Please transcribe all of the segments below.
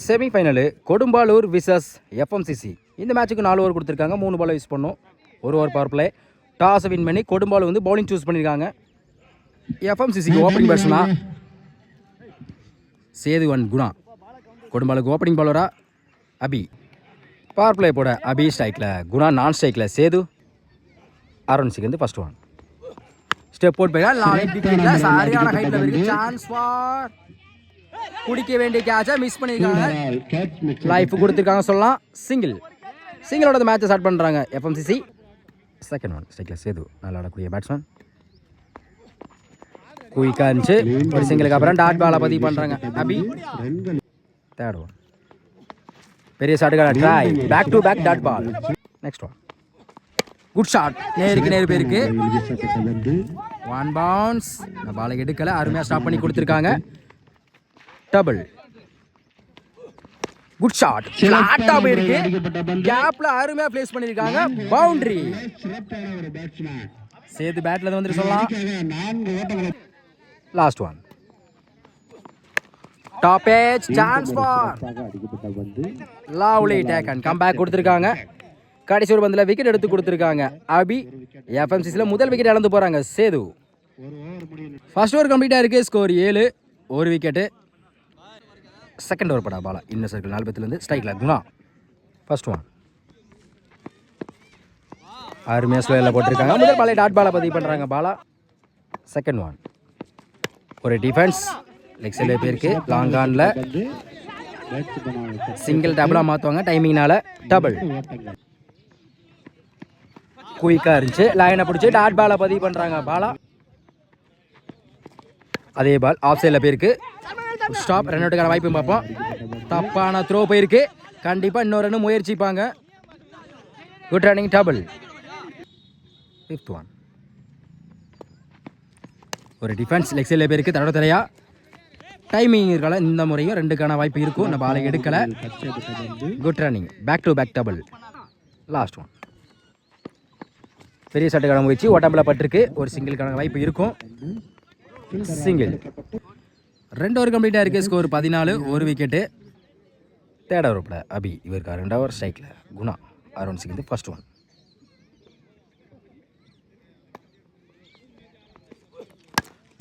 செமிஃபைனலு Kodumbalur versus FMCC. இந்த மேட்சுக்கு 4 over கொடுத்துருக்காங்க. 3 பால் use பண்ணோம். 1 ஓவர் பவர் பிளே. டாஸை வின் பண்ணி கொடும்பாலூர் வந்து பவுலிங் சூஸ் பண்ணியிருக்காங்க. எஃப்எம்சிசிக்கு ஓப்பனிங் பேட்ஸ்மனா சேதுவன் குணா. கொடும்பாலூருக்கு ஓப்பனிங் பாலரா அபி. பவர் பிளே போட அபி ஸ்ட்ரைக்கில், குணா நான் ஸ்ட்ரைக்கில், சேது. ஆரோன்சிக்கு வந்து ஃபர்ஸ்ட் ஒன். ஸ்டெப் போட் போய் சரியான ஹைட்ல இருக்கு. சான்ஸ் ஃபார் குடிக்க வேண்டிய கேட்சை மிஸ் பண்ணியிருக்காங்க. லைஃப் கொடுத்துருக்காங்க சொல்லலாம். சிங்கிளோட மேட்சை ஸ்டார்ட் பண்ணுறாங்க எஃப்எம்சிசி. செகண்ட் ஒன் ஸ்ட்ரைக்கில் சேது, நல்லா ஆடக்கூடிய பேட்ஸ்மேன். குயிக்காக இருந்துச்சு. ஒரு சிங்கிளுக்கு அப்புறம் டாட் பாலை பதிவு பண்ணுறாங்க அபி. தேர்ட் ஒன் பெரிய ஷாட்டுக்கான try. Back to back dot ball. Next one good shot. நேருக்கு பேருக்கு 1 பவுன்ஸ். இந்த பாலை எடுக்கலை. அருமையாக ஸ்டாப் பண்ணி கொடுத்துருக்காங்க. டபுள். Good shot. ஃபிளாட்டா போயிருக்கு. கேப்ல அருமையா பிளேஸ் பண்ணிருக்காங்க. பவுண்டரி. சேது பேட்ல வந்து சொல்லலாம். Last one top edge. Chance for lovely take and come back கொடுத்துருக்காங்க. கடைசி ஒரு பந்தில் விக்கெட் எடுத்து கொடுத்துருக்காங்க அபி. எஃப்எம்சிசியில் முதல் விக்கெட் இழந்து போறாங்க சேது. ஃபர்ஸ்ட் ஓவர் கம்ப்ளீட்டா இருக்கு. Score 7, 1 wicket. செகண்ட் ஓவர் படா பாலா இன்னர் சர்க்கிள் 4 இருந்து ஸ்ட்ரைக்கில் குணா. ஃபர்ஸ்ட் ஒன் அருமையாக ஸ்லோயில் போட்டிருக்காங்க. முதல் பாலை டாட் பாலை பதிவு பண்ணுறாங்க பாலா. செகண்ட் ஒன் ஒரு டிஃபென்ஸ் லெக் சைடில் போயிருக்கு. லாங் ஆனில் சிங்கிள் டபுளாக மாற்றுவாங்க டைமிங்னால. டபுள் குயிக்காக இருந்துச்சு. லைனை பிடிச்சி டாட் பாலை பதிவு பண்ணுறாங்க பாலா. அதே பால் ஆஃப் சைடில் போயிருக்கு. ஸ்டாப். ரன் அவுட்டுக்கான வாய்ப்பு பார்ப்போம். தப்பான த்ரோ போயிருக்கு. கண்டிப்பாக இன்னொரு ரன் முயற்சிப்பாங்க. Good running. Double. Fifth one ஒரு டிஃபென்ஸ் லெக் சைடில் போயிருக்கு. தடையா டைமிங் இருக்கால. இந்த முறையும் 2க்கான வாய்ப்பு இருக்கும். இந்த பாலை எடுக்கலை. Good running. Back to back double. Last one பெரிய ஷாட்டுக்கான முயற்சி. உடம்புல பட்டிருக்கு. ஒரு சிங்கிளுக்கான வாய்ப்பு இருக்கும். சிங்கிள். 2 ஓவர் கம்ப்ளீட்டாக இருக்குது. Score 14, 1 wicket. தேர்ட் ஓவர் பட அபி. இவருக்கு 2 ஓவர் ஸ்ட்ரைக்கில் குணா. ஆரோன்சிக்கு வந்து ஃபர்ஸ்ட் ஒன்.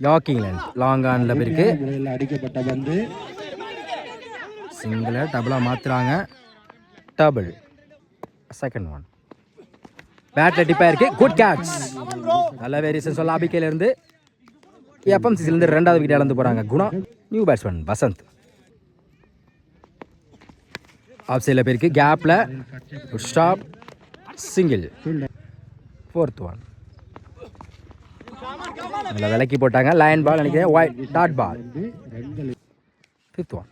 யாக்கிங் லைன் லாங் ஆனில் போயிருக்கு. சிங்கிளை டபுளாக மாற்றுறாங்க. டபுள். செகண்ட் ஒன் பேட்டில் டிப்பாக இருக்கு. Good catch. நல்ல வேரியேஷன் சொல்ல அபிக்கையிலேருந்து. எஃப்எம்சிசிலேருந்து 2வது விக்கெட் இழந்து போகிறாங்க Guna. New batsman Vasanth. Off சைடில் போயிருக்கு. கேப்பில் ஸ்டாப். சிங்கிள். ஃபோர்த் ஒன் நல்லா விலக்கி போட்டாங்க. லைன் பால் நினைக்கிறேன். Wide dot ball. Fifth one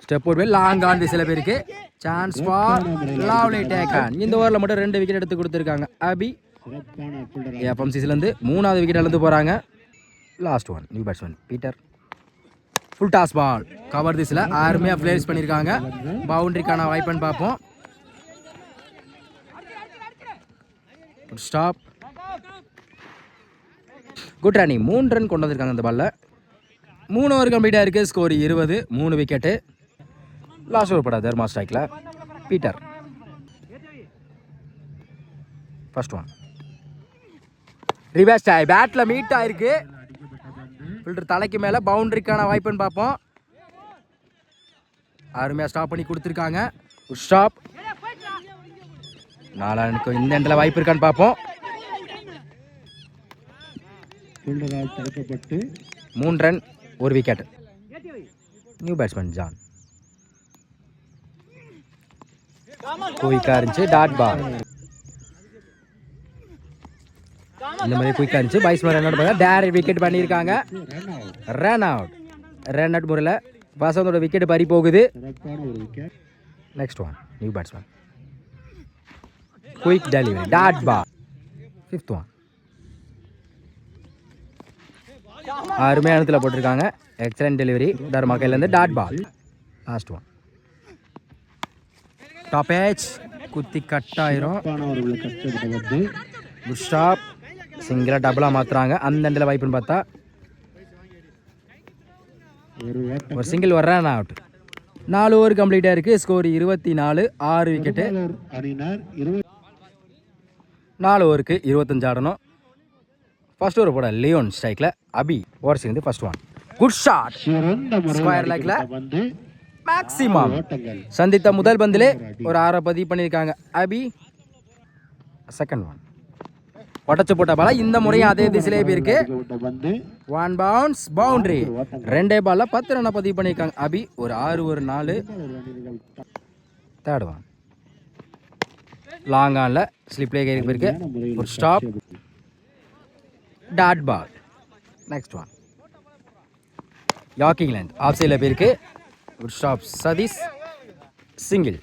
step போட் போய் லாங் ஆன் சில பேருக்கு. Chance for lovely take on. இந்த ஓவரில் மட்டும் 2 விக்கெட் எடுத்து கொடுத்துருக்காங்க அபி. எஃப்எம்சிசிலேருந்து 3வது விக்கெட் இழந்து போகிறாங்க. Last one new batsman Peter. Full toss ball cover திஸில் அருமையாக பிளேஸ் பண்ணியிருக்காங்க. பவுண்டரிக்கான வாய்ப்புன்னு பார்ப்போம். ஸ்டாப். Good running. 3 ரன் கொண்டு வந்திருக்காங்க இந்த பாலில். 3 ஓவர் கம்ப்ளீட்டாக இருக்குது. Score 20, 3 wicket. லாஸ்ட் ஓவர் படா தர்மா ஸ்ட்ரைக்கில் Peter. First one reverse tie. பேட்டில் மீட் ஆயிருக்கு. ஃபில்டர் தலைக்கு மேலே. பவுண்டரிக்கான வாய்ப்புன்னு பார்ப்போம். அருமையாக ஸ்டாப் பண்ணி கொடுத்துருக்காங்க. ஸ்டாப். 4 ரனுக்கு இந்த இடத்துல வாய்ப்பு இருக்கான்னு பார்ப்போம். 3 run 1 wicket. New batsman John. குயிக்காக இருந்துச்சு. Dot ball. இந்த மாதிரி குயிக்காக இருந்துச்சு. Batsman run out direct wicket பண்ணியிருக்காங்க. ரன் அவுட் முறையில் வசந்தோட விக்கெட் பறி போகுது. Next one new batsman quick delivery. Dot ball. Fifth one அருமையான இடத்துல போட்டிருக்காங்க. எக்ஸலன்ட் டெலிவரி தர்மா கையிலேருந்து. Dot ball. Last one top edge. குத்தி கட் ஆயிரும். Good stop. சிங்கிளாக டபுளாக மாற்றுறாங்க. அந்த இடத்துல வாய்ப்புன்னு பார்த்தா ஒரு சிங்கிள் வர்றேன் அவுட். 4 ஓவர் கம்ப்ளீட்டாக இருக்குது. Score 24, 6 wicket. 4 ஓவருக்கு 25 ஆடணும். ஃபர்ஸ்ட் ஓவர் போட லியோன் ஸ்ட்ரைக்கில். அபி ஓவர் சேர்ந்து first one. Good shot. Square லெக்கில் மேக்ஸிமம். சந்தித்த முதல் பந்திலே ஒரு 6 பதிவு பண்ணியிருக்காங்க அபி. Second one. உடச்சு போட்ட பால இந்த முறையும் அதே திசையிலே போயிருக்கு. 1 பவுன்ஸ் பவுண்டரி. 2 பால்ல 10 ரன் பதிவு பண்ணியிருக்காங்க அபி. ஒரு 6 ஒரு 4. Third one. லாங் ஆன்ல ஸ்லிப்லே கைக்கு போயிருக்கு. ஒரு stop. Dot ball. Next one. Yorking length off சைடில் போயிருக்கு. ஒரு ஸ்டாப். சதீஷ் சிங்கிள்.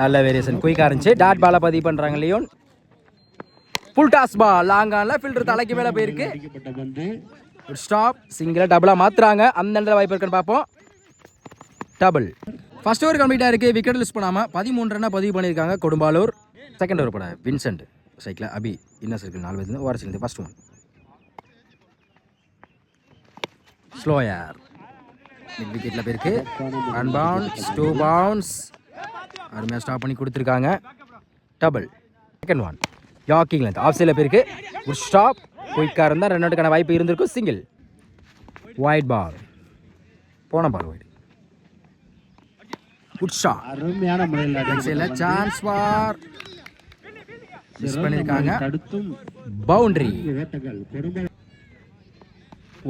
நல்ல வேரியேஷன் குயிக்காக இருந்துச்சு. டாட் பாலை பதிவு பண்ணுறாங்க Leon. Full toss ball long ஆன்ல ஃபில்டர் தலைக்கு மேலே போயிருக்கு. ஒரு ஸ்டாப். சிங்கிளாக டபுளாக மாற்றுறாங்க. அந்த இடத்துல வாய்ப்பு இருக்குன்னு பார்ப்போம். டபுள். ஃபர்ஸ்ட் ஓவர் கம்ப்ளீட்டாக இருக்குது. விக்கெட் லிஸ்ட் பண்ணாமல் 13 ரன்னை பதிவு பண்ணியிருக்காங்க கொடும்பாலூர். செகண்ட் ஓவர் போட வின்சென்ட் சைக்கில் அபி. இன்னர் சர்க்கிள் 4 பேர் ஓவர் சேர்ந்து ஃபர்ஸ்ட் ஒன். ஸ்லோயர் மிட் விக்கெட்டில் போயிருக்கு. 1 பவுன்ஸ் 2 பவுன்ஸ். அருமையாக ஸ்டாப் பண்ணி கொடுத்துருக்காங்க. Double. Second one. Yorking length off சைடில் போயிருக்கு. ஒரு ஸ்டாப். குயிக்காக இருந்தால் ரன் அவுட்டுக்கான வாய்ப்பு இருந்திருக்கும். சிங்கிள். Wide ball. போன ball wide. Good shot. Chance for miss பண்ணியிருக்காங்க. பவுண்டரி.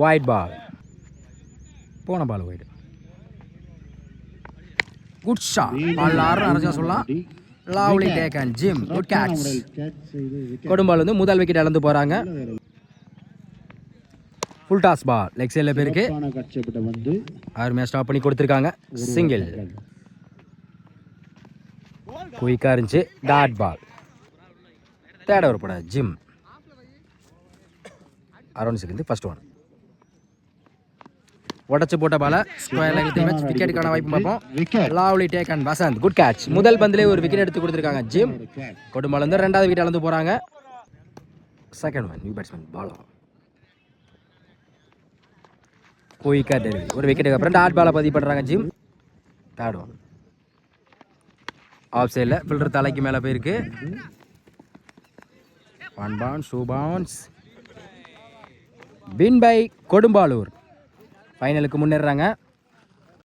Wide ball. போன ball wide. Good shot. Ball 6 அரைஞ்சா சொல்லலாம். Lovely take and gym. Good catch. Kodumbal வந்து முதல் விக்கெட் இழந்து போறாங்க. ஃபுல் டாஸ் பால் லெக் சைடில் போயிருக்கு. அருமையாக ஸ்டாப் பண்ணி கொடுத்துருக்காங்க. சிங்கிள். குயிக்காக இருந்துச்சு. Dot ball. தேர்ட் ஓவர் போட Jim. Around second first one. உடச்சு போட்ட பால ஸ்கொயர் விக்கெட்டுக்கான வாய்ப்பு பார்ப்போம். Lovely take and Vasanth. Good catch. முதல் பந்திலே ஒரு விக்கெட் எடுத்து கொடுத்துருக்காங்க ஜிம். கொடும்பால் வந்து 2வது விக்கெட் இழந்து போறாங்க. Second one. New batsman ball. குயிக்கா டெலிவரி. ஒரு விக்கெட்டுக்கு அப்புறம் டாட் பாலை பதிவு பண்றாங்க ஜிம். Third one. ஆஃப் சைடில் ஃபில்டர் தலைக்கு மேலே போயிருக்கு. 1 bounce 2 bounce. Win by Kodumbalur. ஃபைனலுக்கு முன்னேறாங்க.